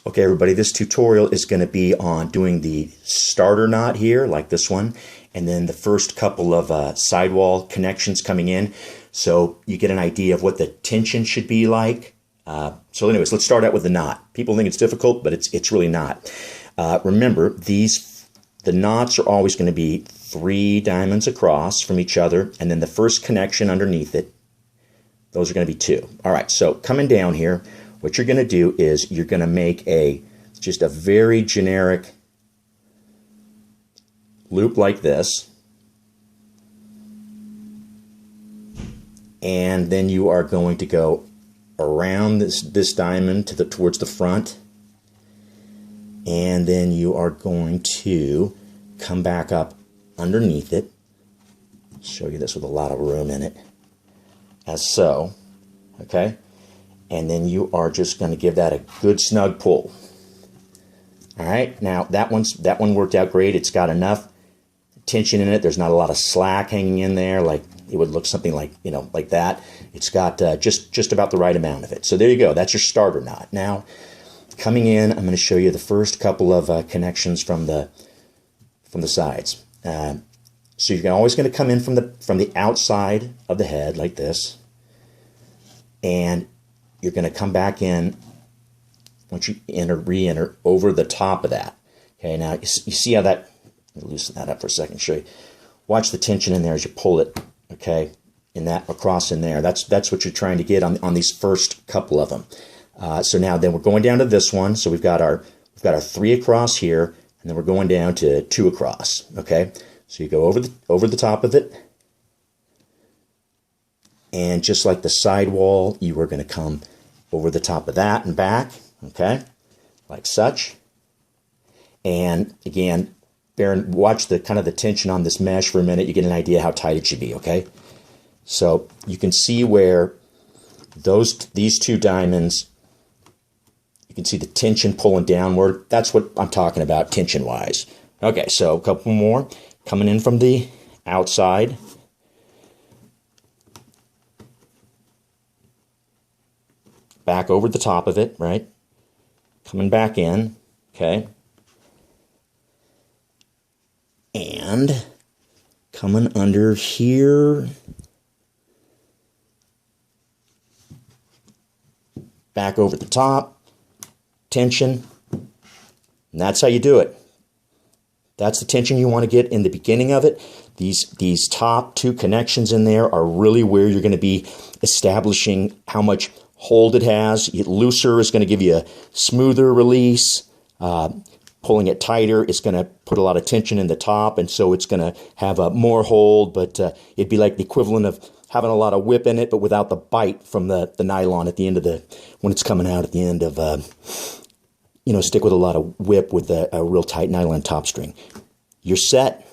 Okay, everybody, this tutorial is going to be on doing the starter knot here, like this one, and then the first couple of sidewall connections coming in, so you get an idea of what the tension should be like. So anyways, let's start out with the knot. People think it's difficult, but it's really not. Remember, the knots are always going to be 3 diamonds across from each other, and then the first connection underneath it, those are going to be 2. All right, so coming down here, what you're going to do is you're going to make just a very generic loop like this, and then you are going to go around this diamond towards the front, and then you are going to come back up underneath it. I'll show you this with a lot of room in it, as so. Okay. And then you are just going to give that a good snug pull. All right, now that one worked out great. It's got enough tension in it. There's not a lot of slack hanging in there, like it would look something like, like that. It's got just about the right amount of it. So there you go. That's your starter knot. Now, coming in, I'm going to show you the first couple of connections from the sides. So you're always going to come in from the outside of the head like this, and you're going to come back in once you re-enter over the top of that. Okay, now you see how that, let me loosen that up for a second, show you. Watch the tension in there as you pull it, okay, across in there. That's what you're trying to get on these first couple of them. So now then we're going down to this one. So we've got our 3 across here, and then we're going down to 2 across, okay? So you go over the top of it, and just like the sidewall, you are going to come over the top of that and back, okay, like such. And again, watch the kind of the tension on this mesh for a minute. You get an idea how tight it should be, okay? So you can see where these 2 diamonds, you can see the tension pulling downward. That's what I'm talking about tension-wise. Okay, so a couple more coming in from the outside. Back over the top of it, right? Coming back in, okay? And coming under here, back over the top, tension, and that's how you do it. That's the tension you want to get in the beginning of it. These top 2 connections in there are really where you're going to be establishing how much hold it has. Looser is going to give you a smoother release. Pulling it tighter is going to put a lot of tension in the top, and so it's going to have more hold, but it'd be like the equivalent of having a lot of whip in it, but without the bite from the nylon at the end of when it's coming out at the end of, stick with a lot of whip with a real tight nylon top string. You're set.